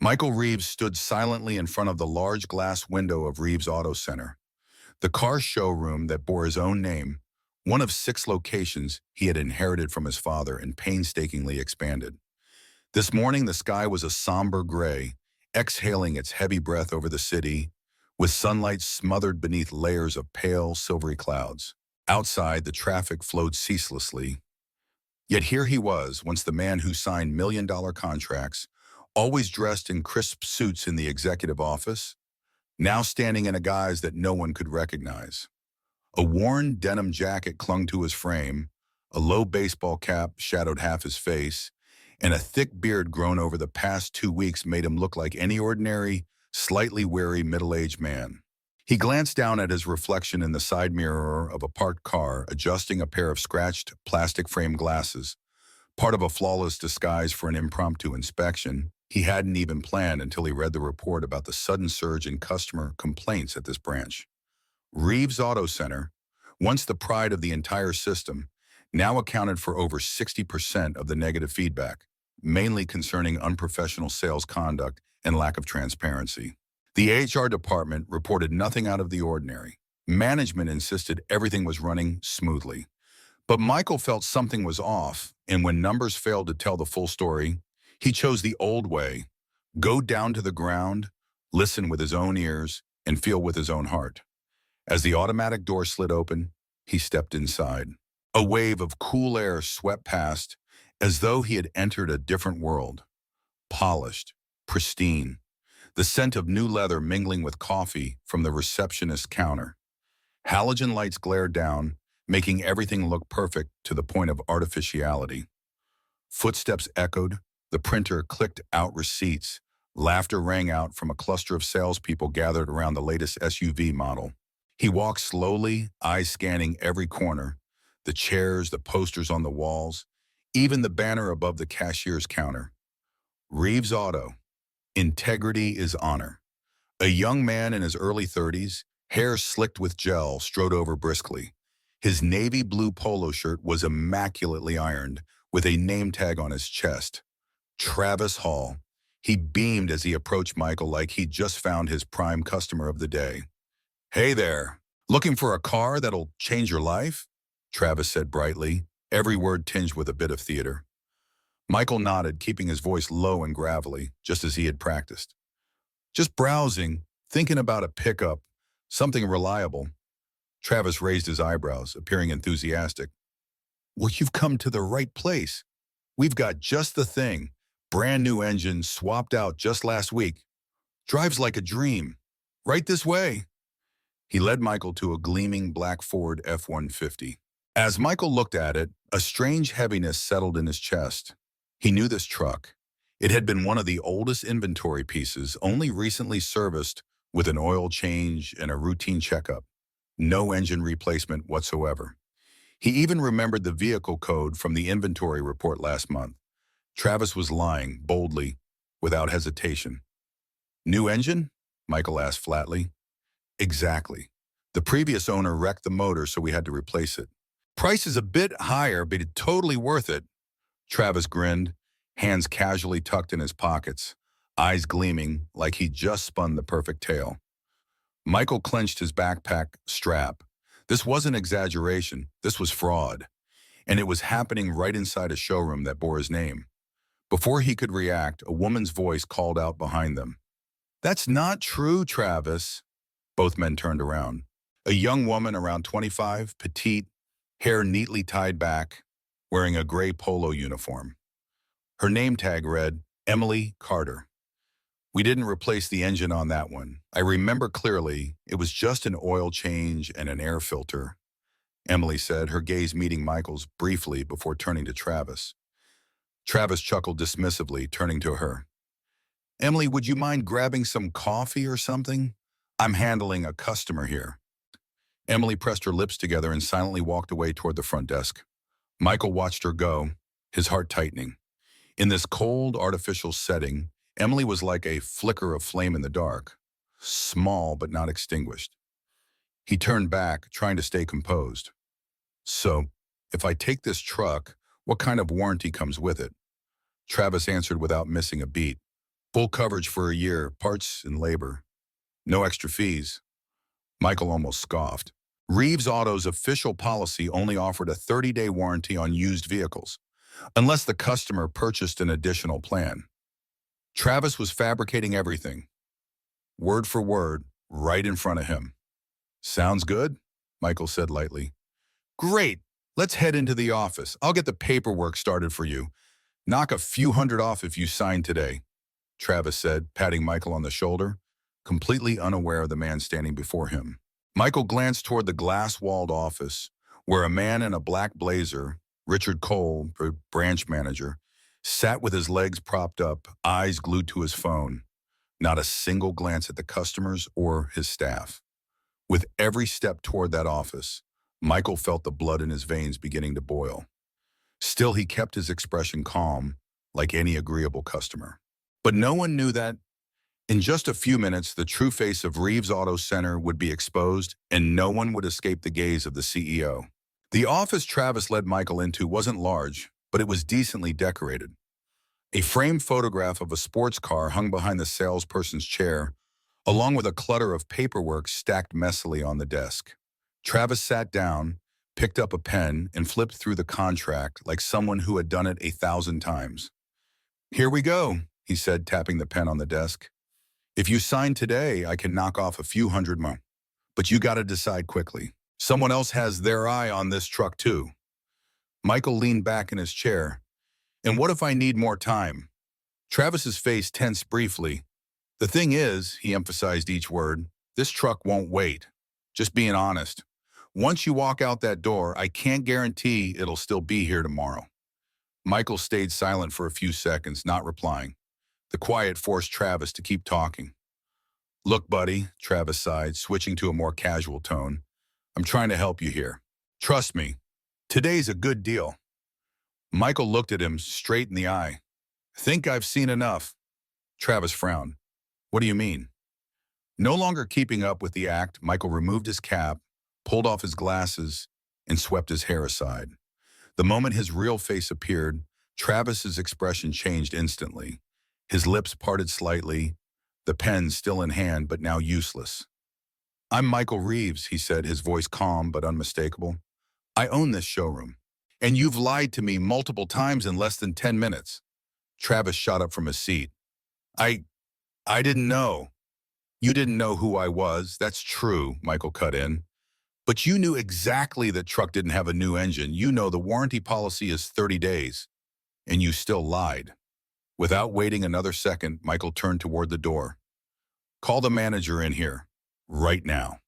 Michael Reeves stood silently in front of the large glass window of Reeves Auto Center, the car showroom that bore his own name, one of 6 locations he had inherited from his father and painstakingly expanded. This morning, the sky was a somber gray, exhaling its heavy breath over the city, with sunlight smothered beneath layers of pale, silvery clouds. Outside, the traffic flowed ceaselessly. Yet here he was, once the man who signed million-dollar contracts, always dressed in crisp suits in the executive office, now standing in a guise that no one could recognize. A worn denim jacket clung to his frame, a low baseball cap shadowed half his face, and a thick beard grown over the past 2 weeks made him look like any ordinary, slightly weary middle-aged man. He glanced down at his reflection in the side mirror of a parked car, adjusting a pair of scratched plastic frame glasses, part of a flawless disguise for an impromptu inspection he hadn't even planned until he read the report about the sudden surge in customer complaints at this branch. Reeves Auto Center, once the pride of the entire system, now accounted for over 60% of the negative feedback, mainly concerning unprofessional sales conduct and lack of transparency. The HR department reported nothing out of the ordinary. Management insisted everything was running smoothly. But Michael felt something was off, and when numbers failed to tell the full story, he chose the old way: go down to the ground, listen with his own ears, and feel with his own heart. As the automatic door slid open, he stepped inside. A wave of cool air swept past, as though he had entered a different world. Polished, pristine, the scent of new leather mingling with coffee from the receptionist's counter. Halogen lights glared down, making everything look perfect to the point of artificiality. Footsteps echoed, the printer clicked out receipts, laughter rang out from a cluster of salespeople gathered around the latest SUV model. He walked slowly, eyes scanning every corner, the chairs, the posters on the walls, even the banner above the cashier's counter. Reeves Auto. Integrity is honor. A young man in his early 30s, hair slicked with gel, strode over briskly. His navy blue polo shirt was immaculately ironed, with a name tag on his chest. Travis Hall. He beamed as he approached Michael like he'd just found his prime customer of the day. "Hey there, looking for a car that'll change your life?" Travis said brightly, every word tinged with a bit of theater. Michael nodded, keeping his voice low and gravelly, just as he had practiced. "Just browsing, thinking about a pickup, something reliable." Travis raised his eyebrows, appearing enthusiastic. "Well, you've come to the right place. We've got just the thing. Brand new engine, swapped out just last week. Drives like a dream. Right this way." He led Michael to a gleaming black Ford F-150. As Michael looked at it, a strange heaviness settled in his chest. He knew this truck. It had been one of the oldest inventory pieces, only recently serviced with an oil change and a routine checkup. No engine replacement whatsoever. He even remembered the vehicle code from the inventory report last month. Travis was lying, boldly, without hesitation. "New engine?" Michael asked flatly. "Exactly. The previous owner wrecked the motor, so we had to replace it. Price is a bit higher, but it's totally worth it." Travis grinned, hands casually tucked in his pockets, eyes gleaming like he'd just spun the perfect tale. Michael clenched his backpack strap. This wasn't exaggeration, this was fraud. And it was happening right inside a showroom that bore his name. Before he could react, a woman's voice called out behind them. "That's not true, Travis." Both men turned around. A young woman around 25, petite, hair neatly tied back, wearing a gray polo uniform. Her name tag read, Emily Carter. "We didn't replace the engine on that one. I remember clearly, it was just an oil change and an air filter," Emily said, her gaze meeting Michael's briefly before turning to Travis. Travis chuckled dismissively, turning to her. "Emily, would you mind grabbing some coffee or something? I'm handling a customer here." Emily pressed her lips together and silently walked away toward the front desk. Michael watched her go, his heart tightening. In this cold, artificial setting, Emily was like a flicker of flame in the dark, small but not extinguished. He turned back, trying to stay composed. "So, if I take this truck, what kind of warranty comes with it?" Travis answered without missing a beat. Full coverage for a year, parts and labor. No extra fees. Michael almost scoffed. Reeves Auto's official policy only offered a 30-day warranty on used vehicles, unless the customer purchased an additional plan. Travis was fabricating everything, word for word, right in front of him. Sounds good, Michael said lightly. Great, let's head into the office. I'll get the paperwork started for you. Knock a few hundred off if you sign today, Travis said, patting Michael on the shoulder, completely unaware of the man standing before him. Michael glanced toward the glass-walled office, where a man in a black blazer, Richard Cole, branch manager, sat with his legs propped up, eyes glued to his phone, not a single glance at the customers or his staff. With every step toward that office, Michael felt the blood in his veins beginning to boil. Still, he kept his expression calm, like any agreeable customer. But no one knew that in just a few minutes, the true face of Reeves Auto Center would be exposed, and no one would escape the gaze of the CEO. The office Travis led Michael into wasn't large, but it was decently decorated. A framed photograph of a sports car hung behind the salesperson's chair, along with a clutter of paperwork stacked messily on the desk. Travis sat down, picked up a pen, and flipped through the contract like someone who had done it 1,000 times. "Here we go," he said, tapping the pen on the desk. "If you sign today, I can knock off a few hundred more. But you gotta decide quickly. Someone else has their eye on this truck too." Michael leaned back in his chair. "And what if I need more time?" Travis's face tensed briefly. "The thing is," he emphasized each word, "this truck won't wait. Just being honest. Once you walk out that door, I can't guarantee it'll still be here tomorrow." Michael stayed silent for a few seconds, not replying. The quiet forced Travis to keep talking. "Look, buddy," Travis sighed, switching to a more casual tone. "I'm trying to help you here. Trust me, today's a good deal." Michael looked at him straight in the eye. "Think I've seen enough." Travis frowned. "What do you mean?" No longer keeping up with the act, Michael removed his cap, pulled off his glasses, and swept his hair aside. The moment his real face appeared, Travis's expression changed instantly. His lips parted slightly, the pen still in hand but now useless. "I'm Michael Reeves," he said, his voice calm but unmistakable. "I own this showroom. And you've lied to me multiple times in less than 10 minutes. Travis shot up from his seat. I didn't know." "You didn't know who I was, that's true," Michael cut in. "But you knew exactly that truck didn't have a new engine. You know the warranty policy is 30 days. And you still lied." Without waiting another second, Michael turned toward the door. "Call the manager in here. Right now."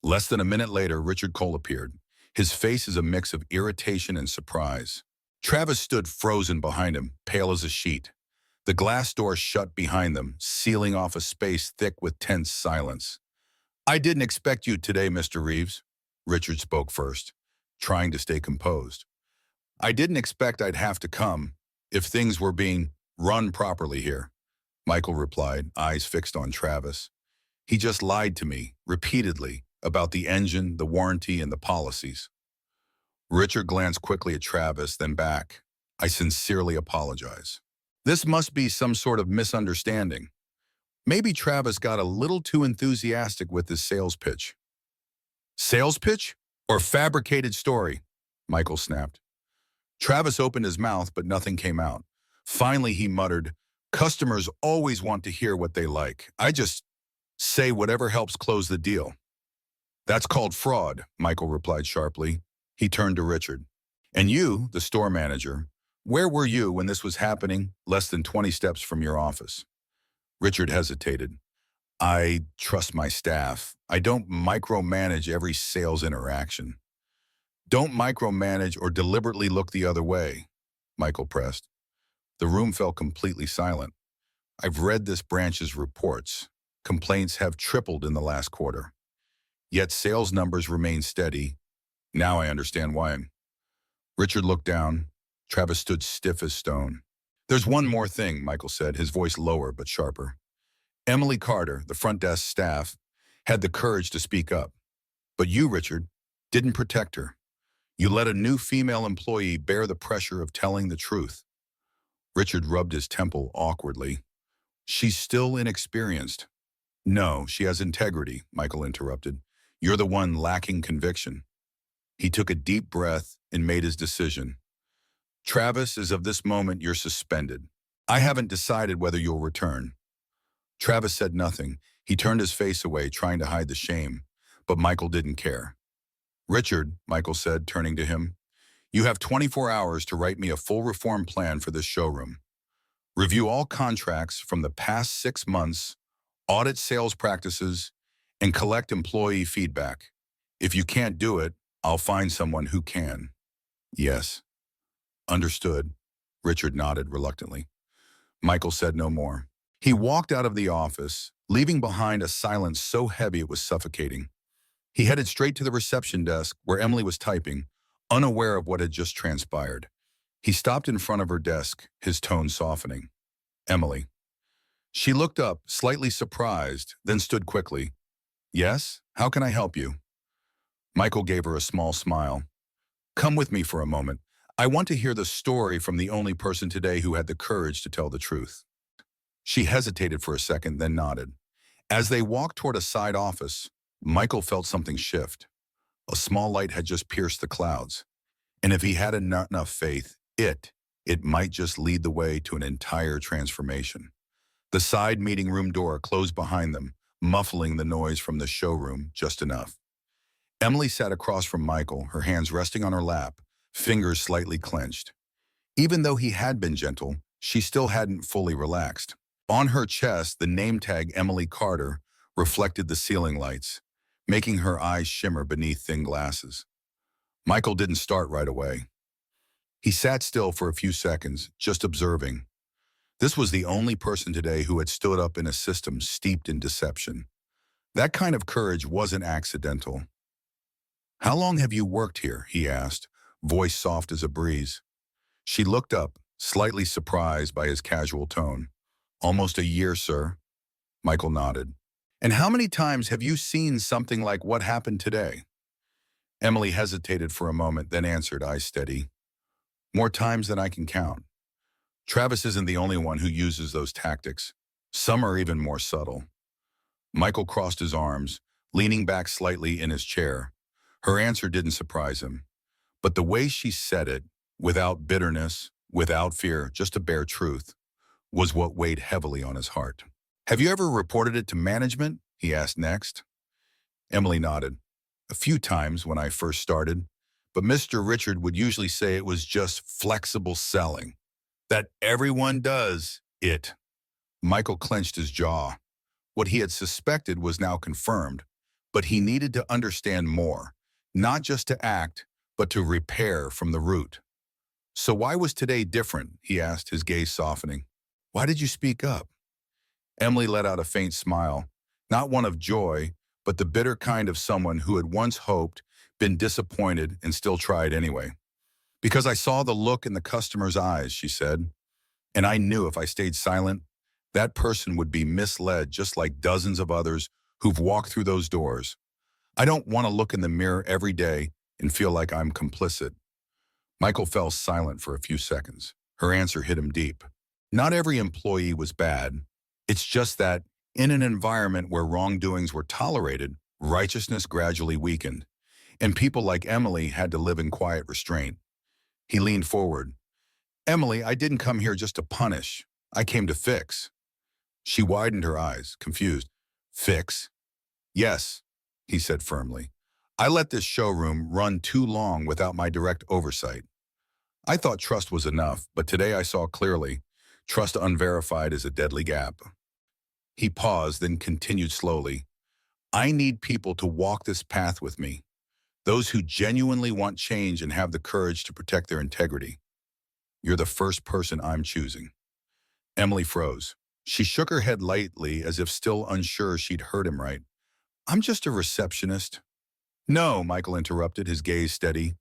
Less than a minute later, Richard Cole appeared. His face is a mix of irritation and surprise. Travis stood frozen behind him, pale as a sheet. The glass door shut behind them, sealing off a space thick with tense silence. "I didn't expect you today, Mr. Reeves," Richard spoke first, trying to stay composed. "I didn't expect I'd have to come if things were being run properly here," Michael replied, eyes fixed on Travis. "He just lied to me, repeatedly, about the engine, the warranty, and the policies." Richard glanced quickly at Travis, then back. "I sincerely apologize. This must be some sort of misunderstanding. Maybe Travis got a little too enthusiastic with his sales pitch." "Sales pitch? Or fabricated story?" Michael snapped. Travis opened his mouth, but nothing came out. Finally, he muttered, "Customers always want to hear what they like. I just say whatever helps close the deal." "That's called fraud," Michael replied sharply. He turned to Richard. "And you, the store manager, where were you when this was happening less than 20 steps from your office?" Richard hesitated. "I trust my staff. I don't micromanage every sales interaction." "Don't micromanage or deliberately look the other way," Michael pressed. The room fell completely silent. "I've read this branch's reports. Complaints have tripled in the last quarter. Yet sales numbers remain steady. Now I understand why." Richard looked down. Travis stood stiff as stone. "There's one more thing," Michael said, his voice lower but sharper. "Emily Carter, the front desk staff, had the courage to speak up. But you, Richard, didn't protect her. You let a new female employee bear the pressure of telling the truth." Richard rubbed his temple awkwardly. She's still inexperienced. No, she has integrity, Michael interrupted. You're the one lacking conviction. He took a deep breath and made his decision. Travis, as of this moment, you're suspended. I haven't decided whether you'll return. Travis said nothing. He turned his face away, trying to hide the shame. But Michael didn't care. Richard, Michael said, turning to him, you have 24 hours to write me a full reform plan for this showroom. Review all contracts from the past 6 months, audit sales practices, and collect employee feedback. If you can't do it, I'll find someone who can. Yes. Understood. Richard nodded reluctantly. Michael said no more. He walked out of the office, leaving behind a silence so heavy it was suffocating. He headed straight to the reception desk where Emily was typing, unaware of what had just transpired. He stopped in front of her desk, his tone softening. Emily. She looked up, slightly surprised, then stood quickly. Yes? How can I help you? Michael gave her a small smile. Come with me for a moment. I want to hear the story from the only person today who had the courage to tell the truth. She hesitated for a second, then nodded. As they walked toward a side office, Michael felt something shift. A small light had just pierced the clouds. And if he had enough faith, it might just lead the way to an entire transformation. The side meeting room door closed behind them, muffling the noise from the showroom just enough. Emily sat across from Michael, her hands resting on her lap, fingers slightly clenched. Even though he had been gentle, she still hadn't fully relaxed. On her chest, the name tag Emily Carter reflected the ceiling lights, making her eyes shimmer beneath thin glasses. Michael didn't start right away. He sat still for a few seconds, just observing. This was the only person today who had stood up in a system steeped in deception. That kind of courage wasn't accidental. How long have you worked here? He asked, voice soft as a breeze. She looked up, slightly surprised by his casual tone. Almost a year, sir. Michael nodded. And how many times have you seen something like what happened today? Emily hesitated for a moment, then answered, eyes steady. More times than I can count. Travis isn't the only one who uses those tactics. Some are even more subtle. Michael crossed his arms, leaning back slightly in his chair. Her answer didn't surprise him. But the way she said it, without bitterness, without fear, just a bare truth, was what weighed heavily on his heart. Have you ever reported it to management? He asked next. Emily nodded. A few times when I first started, but Mr. Richard would usually say it was just flexible selling. That everyone does it. Michael clenched his jaw. What he had suspected was now confirmed, but he needed to understand more, not just to act, but to repair from the root. So why was today different? He asked, his gaze softening. Why did you speak up? Emily let out a faint smile, not one of joy, but the bitter kind of someone who had once hoped, been disappointed, and still tried anyway. Because I saw the look in the customer's eyes, she said, and I knew if I stayed silent, that person would be misled just like dozens of others who've walked through those doors. I don't want to look in the mirror every day and feel like I'm complicit. Michael fell silent for a few seconds. Her answer hit him deep. Not every employee was bad. It's just that, in an environment where wrongdoings were tolerated, righteousness gradually weakened, and people like Emily had to live in quiet restraint. He leaned forward. Emily, I didn't come here just to punish. I came to fix. She widened her eyes, confused. Fix? Yes, he said firmly. I let this showroom run too long without my direct oversight. I thought trust was enough, but today I saw clearly, trust unverified is a deadly gap. He paused, then continued slowly. I need people to walk this path with me. Those who genuinely want change and have the courage to protect their integrity. You're the first person I'm choosing. Emily froze. She shook her head lightly as if still unsure she'd heard him right. I'm just a receptionist. No, Michael interrupted, his gaze steady.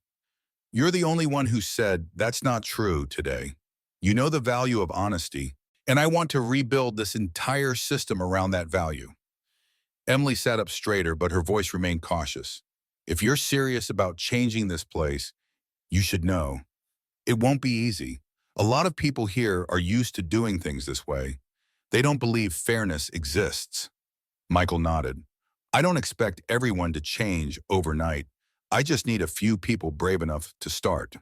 You're the only one who said that's not true today. You know the value of honesty, and I want to rebuild this entire system around that value. Emily sat up straighter, but her voice remained cautious. If you're serious about changing this place, you should know. It won't be easy. A lot of people here are used to doing things this way. They don't believe fairness exists. Michael nodded. I don't expect everyone to change overnight. I just need a few people brave enough to start.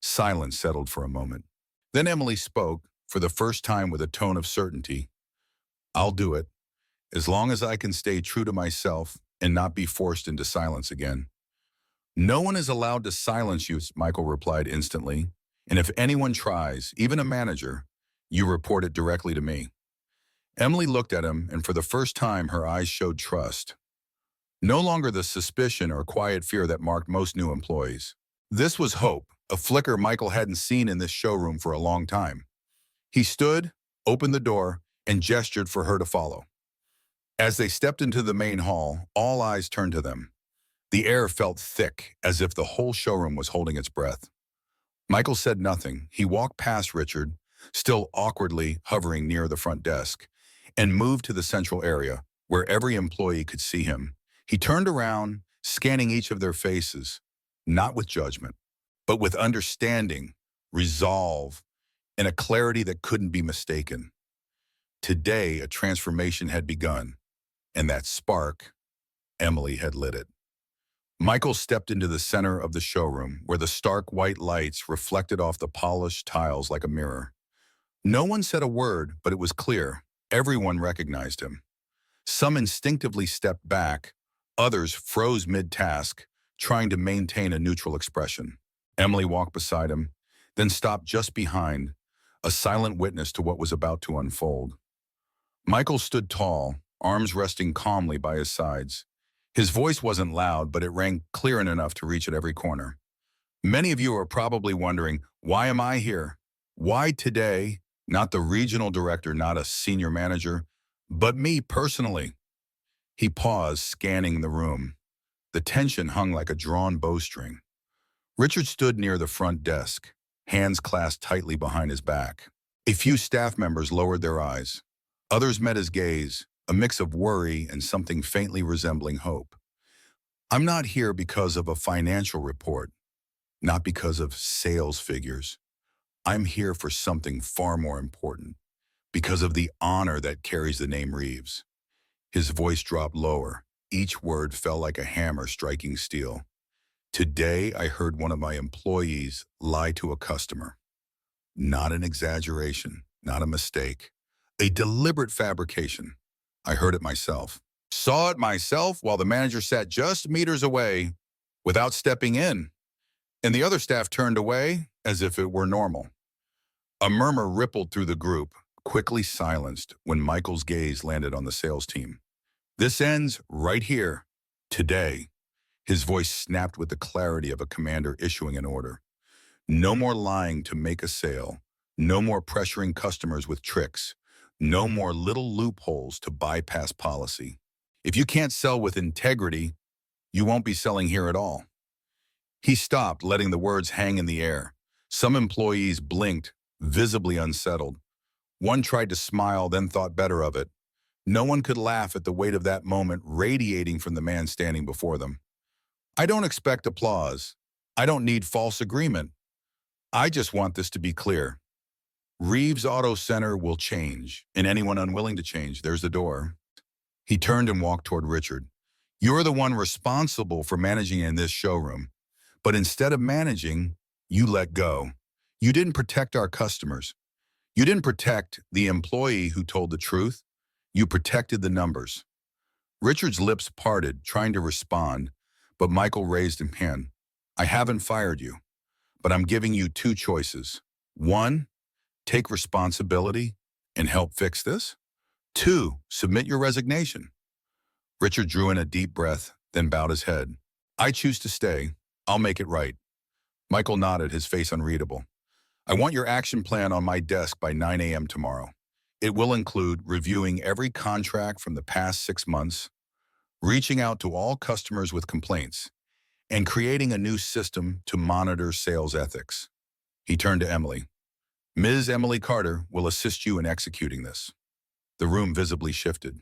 Silence settled for a moment. Then Emily spoke, for the first time with a tone of certainty. I'll do it, as long as I can stay true to myself and not be forced into silence again. No one is allowed to silence you, Michael replied instantly. And if anyone tries, even a manager, you report it directly to me. Emily looked at him, and for the first time, her eyes showed trust. No longer the suspicion or quiet fear that marked most new employees. This was hope, a flicker Michael hadn't seen in this showroom for a long time. He stood, opened the door, and gestured for her to follow. As they stepped into the main hall, all eyes turned to them. The air felt thick, as if the whole showroom was holding its breath. Michael said nothing. He walked past Richard, still awkwardly hovering near the front desk, and moved to the central area, where every employee could see him. He turned around, scanning each of their faces, not with judgment, but with understanding, resolve, and a clarity that couldn't be mistaken. Today, a transformation had begun, and that spark, Emily had lit it. Michael stepped into the center of the showroom, where the stark white lights reflected off the polished tiles like a mirror. No one said a word, but it was clear. Everyone recognized him. Some instinctively stepped back, others froze mid-task, trying to maintain a neutral expression. Emily walked beside him, then stopped just behind, a silent witness to what was about to unfold. Michael stood tall, arms resting calmly by his sides. His voice wasn't loud, but it rang clear enough to reach at every corner. Many of you are probably wondering, why am I here? Why today? Not the regional director, not a senior manager, but me personally. He paused, scanning the room. The tension hung like a drawn bowstring. Richard stood near the front desk, hands clasped tightly behind his back. A few staff members lowered their eyes. Others met his gaze, a mix of worry and something faintly resembling hope. I'm not here because of a financial report, not because of sales figures. I'm here for something far more important, because of the honor that carries the name Reeves. His voice dropped lower. Each word fell like a hammer striking steel. Today, I heard one of my employees lie to a customer. Not an exaggeration, not a mistake. A deliberate fabrication. I heard it myself. Saw it myself while the manager sat just meters away without stepping in, and the other staff turned away as if it were normal. A murmur rippled through the group, quickly silenced when Michael's gaze landed on the sales team. This ends right here, today. His voice snapped with the clarity of a commander issuing an order. No more lying to make a sale. No more pressuring customers with tricks. No more little loopholes to bypass policy. If you can't sell with integrity, you won't be selling here at all. He stopped, letting the words hang in the air. Some employees blinked, visibly unsettled. One tried to smile, then thought better of it. No one could laugh at the weight of that moment radiating from the man standing before them. I don't expect applause. I don't need false agreement. I just want this to be clear. Reeves Auto Center will change, and anyone unwilling to change, there's the door. He turned and walked toward Richard. You're the one responsible for managing in this showroom, but instead of managing, you let go. You didn't protect our customers. You didn't protect the employee who told the truth. You protected the numbers. Richard's lips parted, trying to respond, but Michael raised his hand. I haven't fired you, but I'm giving you two choices. One, take responsibility and help fix this. Two, submit your resignation. Richard drew in a deep breath, then bowed his head. I choose to stay. I'll make it right. Michael nodded, his face unreadable. I want your action plan on my desk by 9 a.m. tomorrow. It will include reviewing every contract from the past 6 months, reaching out to all customers with complaints, and creating a new system to monitor sales ethics. He turned to Emily. Ms. Emily Carter will assist you in executing this. The room visibly shifted.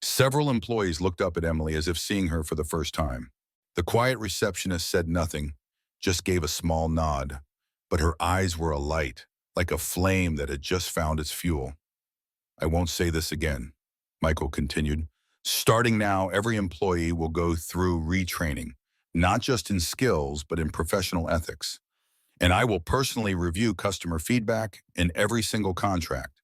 Several employees looked up at Emily as if seeing her for the first time. The quiet receptionist said nothing, just gave a small nod, but her eyes were alight, like a flame that had just found its fuel. I won't say this again, Michael continued. Starting now, every employee will go through retraining, not just in skills, but in professional ethics. And I will personally review customer feedback in every single contract.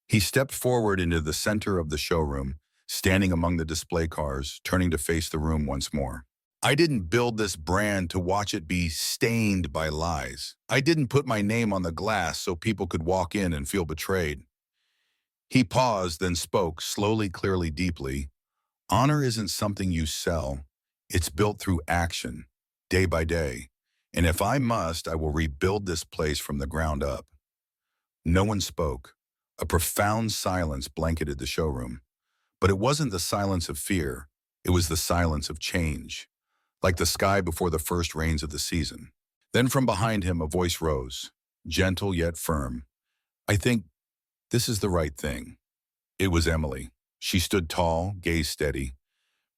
He stepped forward into the center of the showroom, standing among the display cars, turning to face the room once more. I didn't build this brand to watch it be stained by lies. I didn't put my name on the glass so people could walk in and feel betrayed. He paused, then spoke, slowly, clearly, deeply. Honor isn't something you sell. It's built through action, day by day. And if I must, I will rebuild this place from the ground up. No one spoke. A profound silence blanketed the showroom. But it wasn't the silence of fear. It was the silence of change, like the sky before the first rains of the season. Then from behind him, a voice rose, gentle yet firm. I think this is the right thing. It was Emily. She stood tall, gaze steady.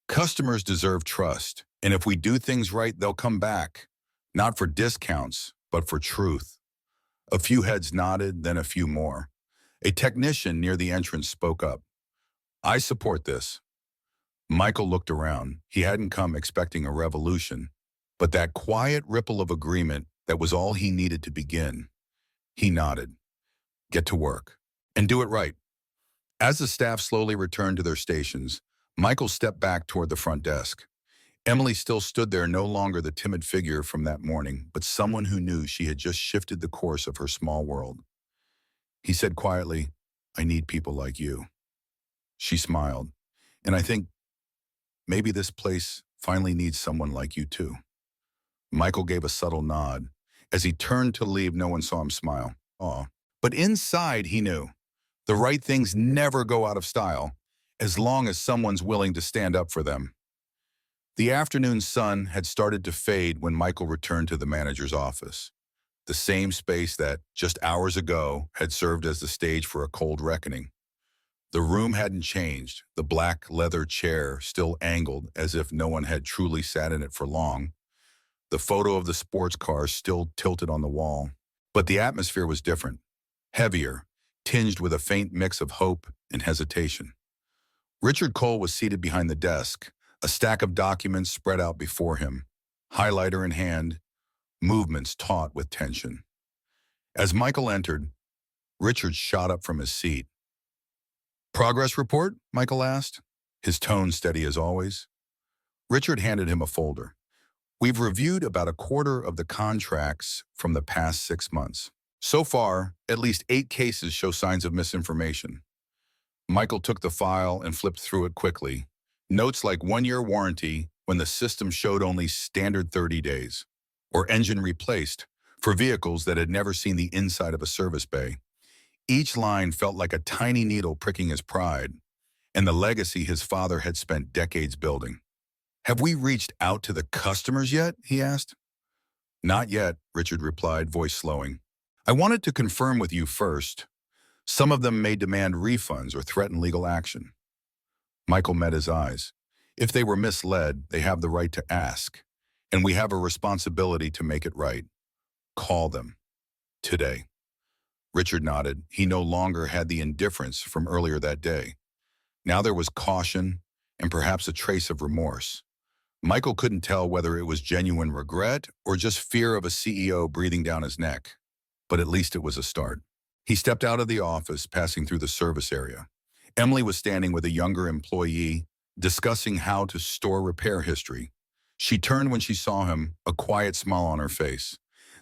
Customers deserve trust, and if we do things right, they'll come back. Not for discounts, but for truth. A few heads nodded, then a few more. A technician near the entrance spoke up. I support this. Michael looked around. He hadn't come expecting a revolution, but that quiet ripple of agreement that was all he needed to begin. He nodded. Get to work. And do it right. As the staff slowly returned to their stations, Michael stepped back toward the front desk. Emily still stood there, no longer the timid figure from that morning, but someone who knew she had just shifted the course of her small world. He said quietly, I need people like you. She smiled. And I think maybe this place finally needs someone like you too. Michael gave a subtle nod. As he turned to leave, no one saw him smile. Aw. But inside, he knew. The right things never go out of style, as long as someone's willing to stand up for them. The afternoon sun had started to fade when Michael returned to the manager's office. The same space that, just hours ago, had served as the stage for a cold reckoning. The room hadn't changed, the black leather chair still angled as if no one had truly sat in it for long. The photo of the sports car still tilted on the wall. But the atmosphere was different, heavier, tinged with a faint mix of hope and hesitation. Richard Cole was seated behind the desk, a stack of documents spread out before him, highlighter in hand, movements taut with tension. As Michael entered, Richard shot up from his seat. Progress report? Michael asked, his tone steady as always. Richard handed him a folder. We've reviewed about a quarter of the contracts from the past 6 months. So far, at least 8 cases show signs of misinformation. Michael took the file and flipped through it quickly. Notes like 1-year warranty when the system showed only standard 30 days, or engine replaced for vehicles that had never seen the inside of a service bay. Each line felt like a tiny needle pricking his pride, and the legacy his father had spent decades building. Have we reached out to the customers yet? He asked. Not yet, Richard replied, voice slowing. I wanted to confirm with you first. Some of them may demand refunds or threaten legal action. Michael met his eyes. If they were misled, they have the right to ask, and we have a responsibility to make it right. Call them. Today. Richard nodded. He no longer had the indifference from earlier that day. Now there was caution and perhaps a trace of remorse. Michael couldn't tell whether it was genuine regret or just fear of a CEO breathing down his neck. But at least it was a start. He stepped out of the office, passing through the service area. Emily was standing with a younger employee, discussing how to store repair history. She turned when she saw him, a quiet smile on her face.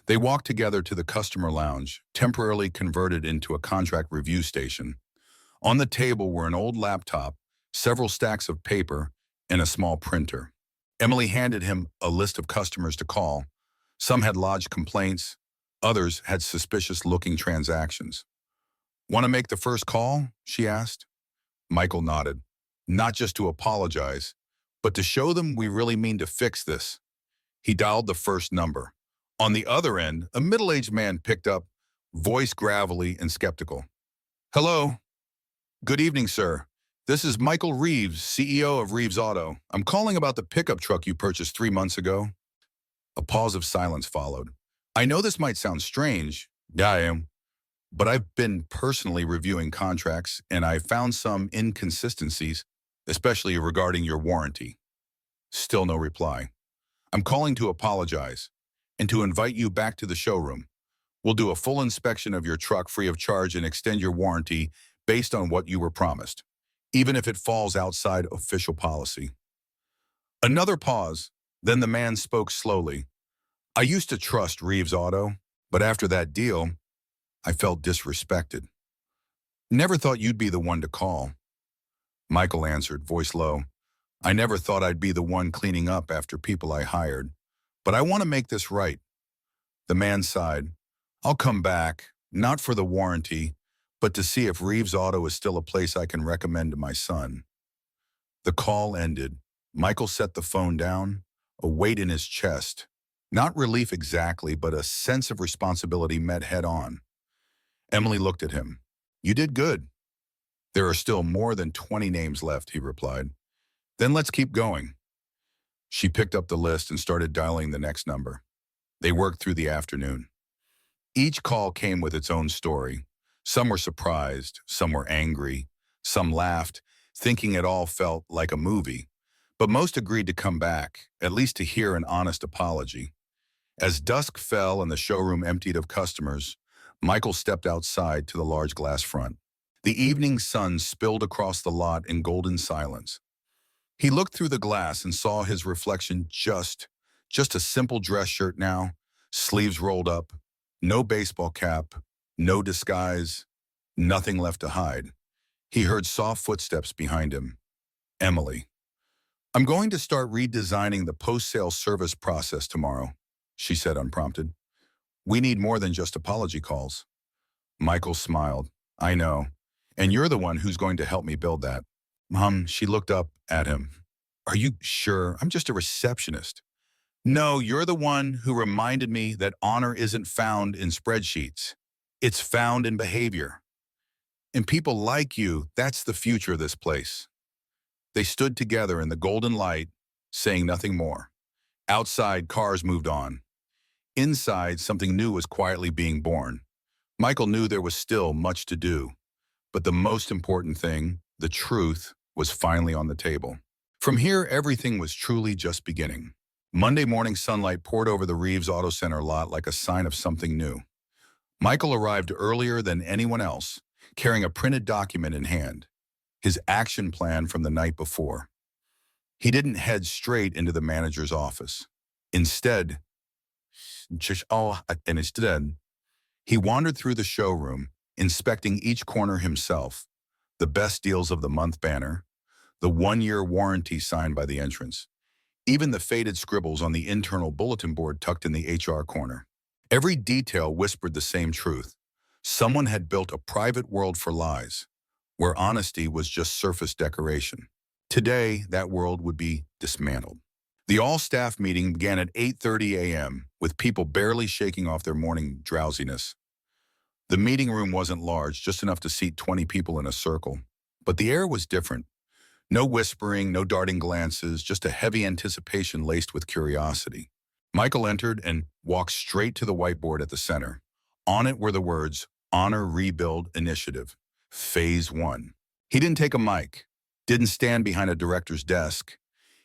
They walked together to the customer lounge, temporarily converted into a contract review station. On the table were an old laptop, several stacks of paper, and a small printer. Emily handed him a list of customers to call. Some had lodged complaints, others had suspicious-looking transactions. Want to make the first call? She asked. Michael nodded. Not just to apologize, but to show them we really mean to fix this. He dialed the first number. On the other end, a middle-aged man picked up, voice gravelly and skeptical. Hello. Good evening, sir. This is Michael Reeves, CEO of Reeves Auto. I'm calling about the pickup truck you purchased 3 months ago. A pause of silence followed. I know this might sound strange. Yeah, I am. but I've been personally reviewing contracts and I found some inconsistencies, especially regarding your warranty. Still no reply. I'm calling to apologize and to invite you back to the showroom. We'll do a full inspection of your truck free of charge and extend your warranty based on what you were promised, even if it falls outside official policy. Another pause, then the man spoke slowly. I used to trust Reeves Auto, but after that deal, I felt disrespected. Never thought you'd be the one to call. Michael answered, voice low. I never thought I'd be the one cleaning up after people I hired, but I want to make this right. The man sighed. I'll come back, not for the warranty, but to see if Reeves Auto is still a place I can recommend to my son. The call ended. Michael set the phone down, a weight in his chest. Not relief exactly, but a sense of responsibility met head on. Emily looked at him. You did good. There are still more than 20 names left, he replied. Then let's keep going. She picked up the list and started dialing the next number. They worked through the afternoon. Each call came with its own story. Some were surprised, some were angry, some laughed, thinking it all felt like a movie. But most agreed to come back, at least to hear an honest apology. As dusk fell and the showroom emptied of customers, Michael stepped outside to the large glass front. The evening sun spilled across the lot in golden silence. He looked through the glass and saw his reflection just a simple dress shirt now, sleeves rolled up, no baseball cap, no disguise, nothing left to hide. He heard soft footsteps behind him. Emily. I'm going to start redesigning the post-sale service process tomorrow, she said unprompted. We need more than just apology calls. Michael smiled. I know. And you're the one who's going to help me build that. Mom, she looked up at him. Are you sure? I'm just a receptionist. No, you're the one who reminded me that honor isn't found in spreadsheets. It's found in behavior. And people like you, that's the future of this place. They stood together in the golden light, saying nothing more. Outside, cars moved on. Inside, something new was quietly being born. Michael knew there was still much to do, but the most important thing, the truth, was finally on the table. From here, everything was truly just beginning. Monday morning sunlight poured over the Reeves Auto Center lot like a sign of something new. Michael arrived earlier than anyone else, carrying a printed document in hand, his action plan from the night before. He didn't head straight into the manager's office. Instead, he wandered through the showroom, inspecting each corner himself, the best deals of the month banner, the one-year warranty sign by the entrance, even the faded scribbles on the internal bulletin board tucked in the HR corner. Every detail whispered the same truth. Someone had built a private world for lies, where honesty was just surface decoration. Today, that world would be dismantled. The all-staff meeting began at 8:30 a.m., with people barely shaking off their morning drowsiness. The meeting room wasn't large, just enough to seat 20 people in a circle. But the air was different. No whispering, no darting glances, just a heavy anticipation laced with curiosity. Michael entered and walked straight to the whiteboard at the center. On it were the words, Honor Rebuild Initiative, Phase 1. He didn't take a mic, didn't stand behind a director's desk.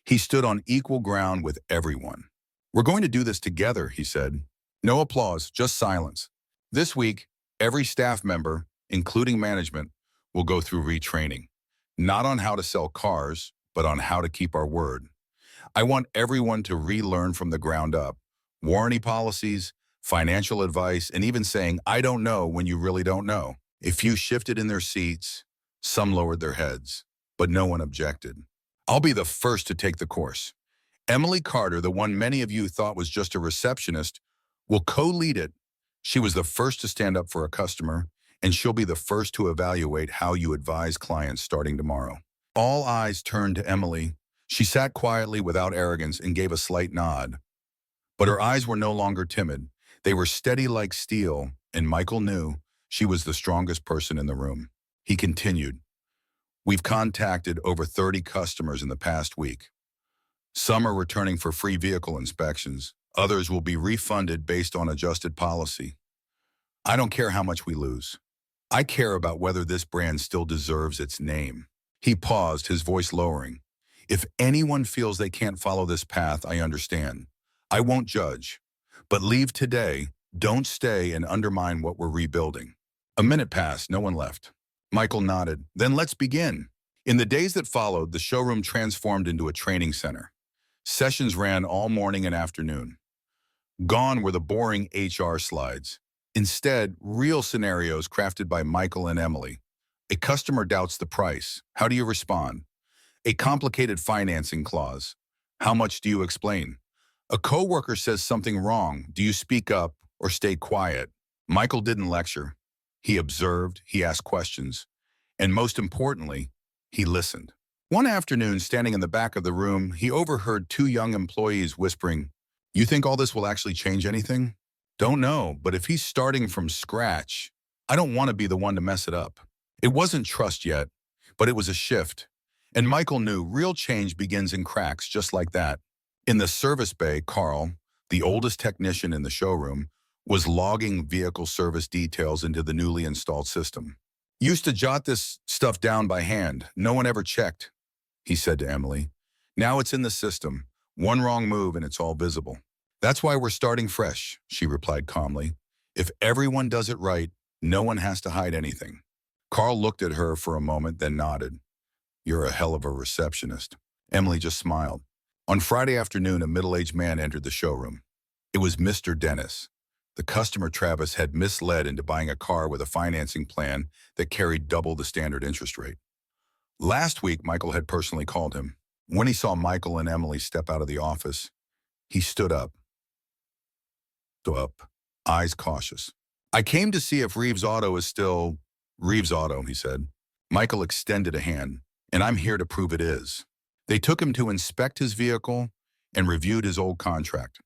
He stood on equal ground with everyone. We're going to do this together, he said. No applause, just silence. This week, every staff member, including management, will go through retraining. Not on how to sell cars, but on how to keep our word. I want everyone to relearn from the ground up. Warranty policies, financial advice, and even saying, I don't know when you really don't know. A few shifted in their seats, some lowered their heads, but no one objected. I'll be the first to take the course. Emily Carter, the one many of you thought was just a receptionist, will co-lead it. She was the first to stand up for a customer, and she'll be the first to evaluate how you advise clients starting tomorrow. All eyes turned to Emily. She sat quietly without arrogance and gave a slight nod. But her eyes were no longer timid. They were steady like steel, and Michael knew she was the strongest person in the room. He continued, We've contacted over 30 customers in the past week. Some are returning for free vehicle inspections. Others will be refunded based on adjusted policy. I don't care how much we lose. I care about whether this brand still deserves its name. He paused, his voice lowering. If anyone feels they can't follow this path, I understand. I won't judge. But leave today. Don't stay and undermine what we're rebuilding. A minute passed, no one left. Michael nodded. Then let's begin. In the days that followed, the showroom transformed into a training center. Sessions ran all morning and afternoon. Gone were the boring HR slides. Instead, real scenarios crafted by Michael and Emily. A customer doubts the price. How do you respond? A complicated financing clause. How much do you explain? A coworker says something wrong. Do you speak up or stay quiet? Michael didn't lecture. He observed, he asked questions, and most importantly, he listened. One afternoon, standing in the back of the room, he overheard two young employees whispering, "You think all this will actually change anything?" "Don't know, but if he's starting from scratch, I don't want to be the one to mess it up." It wasn't trust yet, but it was a shift. And Michael knew real change begins in cracks just like that. In the service bay, Carl, the oldest technician in the showroom, was logging vehicle service details into the newly installed system. "Used to jot this stuff down by hand. No one ever checked," he said to Emily. "Now it's in the system. One wrong move and it's all visible." "That's why we're starting fresh," she replied calmly. "If everyone does it right, no one has to hide anything." Carl looked at her for a moment, then nodded. "You're a hell of a receptionist." Emily just smiled. On Friday afternoon, a middle-aged man entered the showroom. It was Mr. Dennis. The customer Travis had misled into buying a car with a financing plan that carried double the standard interest rate. Last week, Michael had personally called him. When he saw Michael and Emily step out of the office, he stood up, eyes cautious. "I came to see if Reeves Auto is still Reeves Auto," he said. Michael extended a hand, "And I'm here to prove it is." They took him to inspect his vehicle and reviewed his old contract.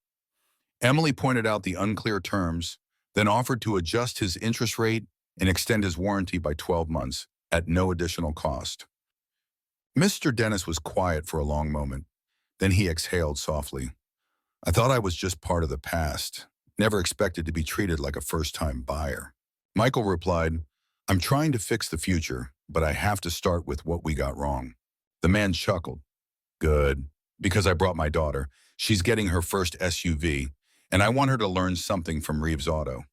Emily pointed out the unclear terms, then offered to adjust his interest rate and extend his warranty by 12 months at no additional cost. Mr. Dennis was quiet for a long moment. Then he exhaled softly. "I thought I was just part of the past. Never expected to be treated like a first-time buyer." Michael replied, "I'm trying to fix the future, but I have to start with what we got wrong." The man chuckled. "Good, because I brought my daughter. She's getting her first SUV, and I want her to learn something from Reeves Auto.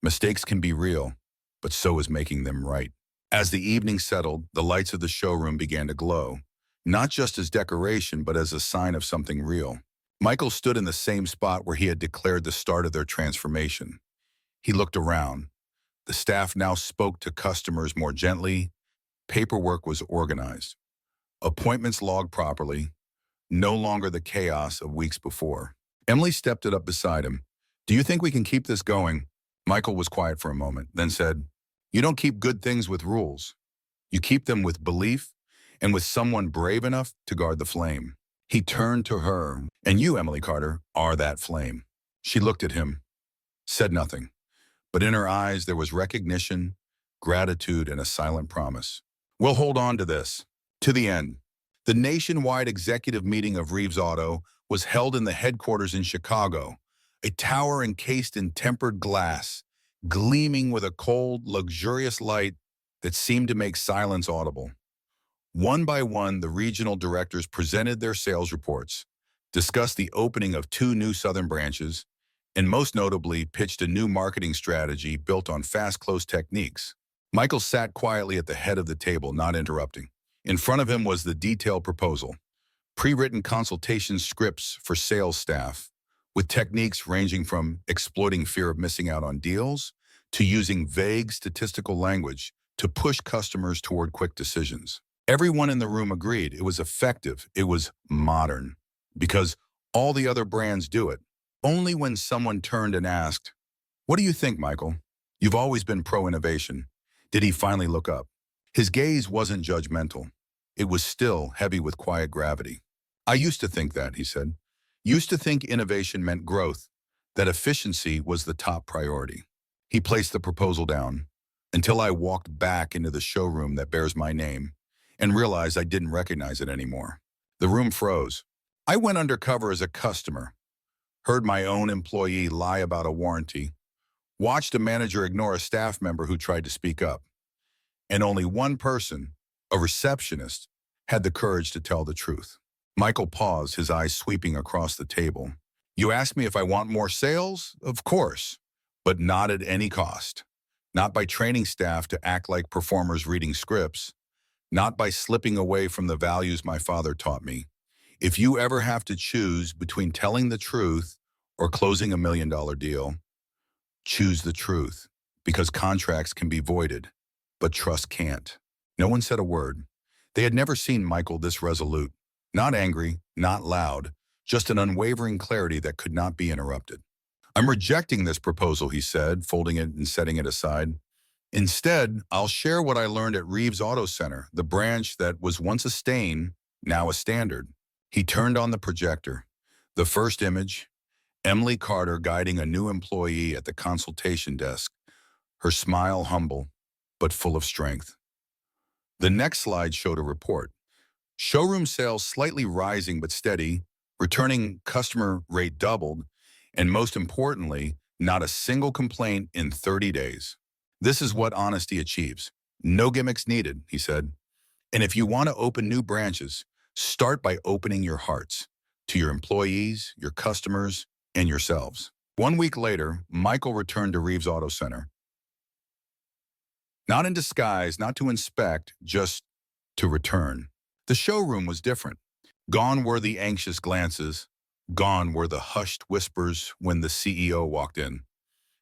Mistakes can be real, but so is making them right." As the evening settled, the lights of the showroom began to glow, not just as decoration, but as a sign of something real. Michael stood in the same spot where he had declared the start of their transformation. He looked around. The staff now spoke to customers more gently. Paperwork was organized. Appointments logged properly. No longer the chaos of weeks before. Emily stepped it up beside him. "Do you think we can keep this going?" Michael was quiet for a moment, then said, "You don't keep good things with rules. You keep them with belief and with someone brave enough to guard the flame." He turned to her. "And you, Emily Carter, are that flame." She looked at him, said nothing, but in her eyes there was recognition, gratitude, and a silent promise. "We'll hold on to this, to the end." The nationwide executive meeting of Reeves Auto was held in the headquarters in Chicago, a tower encased in tempered glass, gleaming with a cold, luxurious light that seemed to make silence audible. One by one, the regional directors presented their sales reports, discussed the opening of 2 new southern branches, and most notably pitched a new marketing strategy built on fast-close techniques. Michael sat quietly at the head of the table, not interrupting. In front of him was the detailed proposal, pre-written consultation scripts for sales staff, with techniques ranging from exploiting fear of missing out on deals to using vague statistical language to push customers toward quick decisions. Everyone in the room agreed it was effective, it was modern, because all the other brands do it. Only when someone turned and asked, "What do you think, Michael? You've always been pro-innovation," did he finally look up. His gaze wasn't judgmental. It was still heavy with quiet gravity. "I used to think that," he said. "Used to think innovation meant growth, that efficiency was the top priority." He placed the proposal down, until I walked back into the showroom that bears my name and realized I didn't recognize it anymore. The room froze. I went undercover as a customer, heard my own employee lie about a warranty, watched a manager ignore a staff member who tried to speak up, and only one person, a receptionist, had the courage to tell the truth. Michael paused, his eyes sweeping across the table. You asked me if I want more sales? Of course, but not at any cost. Not by training staff to act like performers reading scripts, not by slipping away from the values my father taught me. If you ever have to choose between telling the truth or closing $1 million deal, choose the truth, because contracts can be voided, but trust can't. No one said a word. They had never seen Michael this resolute. Not angry, not loud, just an unwavering clarity that could not be interrupted. I'm rejecting this proposal, he said, folding it and setting it aside. Instead, I'll share what I learned at Reeves Auto Center, the branch that was once a stain, now a standard. He turned on the projector. The first image, Emily Carter guiding a new employee at the consultation desk, her smile humble, but full of strength. The next slide showed a report. Showroom sales slightly rising but steady, returning customer rate doubled, and most importantly, not a single complaint in 30 days. This is what honesty achieves. No gimmicks needed, he said. And if you want to open new branches, start by opening your hearts to your employees, your customers, and yourselves. 1 week later, Michael returned to Reeves Auto Center. Not in disguise, not to inspect, just to return. The showroom was different. Gone were the anxious glances. Gone were the hushed whispers when the CEO walked in.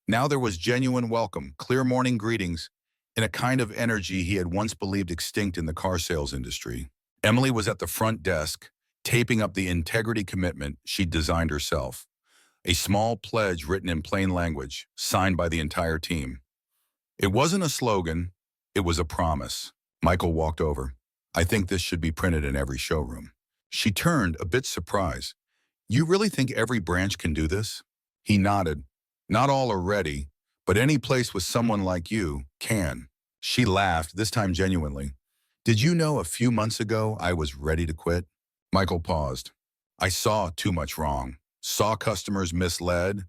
Now there was genuine welcome, clear morning greetings, and a kind of energy he had once believed extinct in the car sales industry. Emily was at the front desk, taping up the integrity commitment she'd designed herself. A small pledge written in plain language, signed by the entire team. It wasn't a slogan, it was a promise. Michael walked over. I think this should be printed in every showroom. She turned, a bit surprised. You really think every branch can do this? He nodded. Not all are ready, but any place with someone like you can. She laughed, this time genuinely. Did you know a few months ago I was ready to quit? Michael paused. I saw too much wrong. Saw customers misled,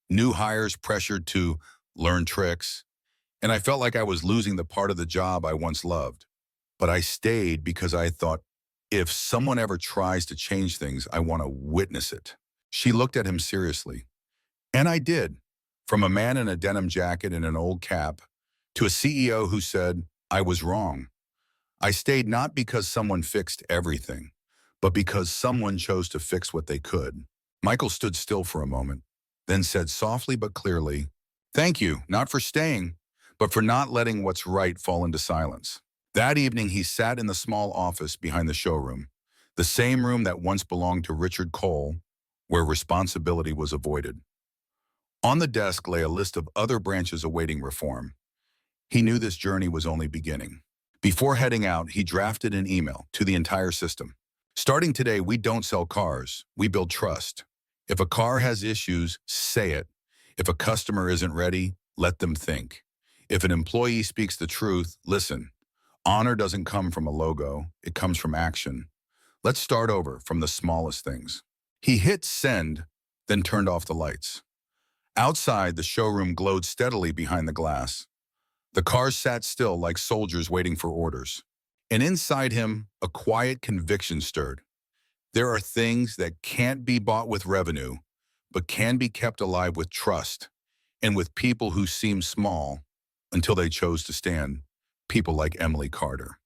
new hires pressured to learn tricks, and I felt like I was losing the part of the job I once loved. But I stayed because I thought, if someone ever tries to change things, I want to witness it. She looked at him seriously. And I did. From a man in a denim jacket and an old cap, to a CEO who said, I was wrong. I stayed not because someone fixed everything, but because someone chose to fix what they could. Michael stood still for a moment, then said softly but clearly, thank you, not for staying, but for not letting what's right fall into silence. That evening, he sat in the small office behind the showroom, the same room that once belonged to Richard Cole, where responsibility was avoided. On the desk lay a list of other branches awaiting reform. He knew this journey was only beginning. Before heading out, he drafted an email to the entire system. Starting today, we don't sell cars, we build trust. If a car has issues, say it. If a customer isn't ready, let them think. If an employee speaks the truth, listen. Honor doesn't come from a logo, it comes from action. Let's start over from the smallest things. He hit send, then turned off the lights. Outside, the showroom glowed steadily behind the glass. The cars sat still like soldiers waiting for orders. And inside him, a quiet conviction stirred. There are things that can't be bought with revenue, but can be kept alive with trust, and with people who seem small until they chose to stand, people like Emily Carter.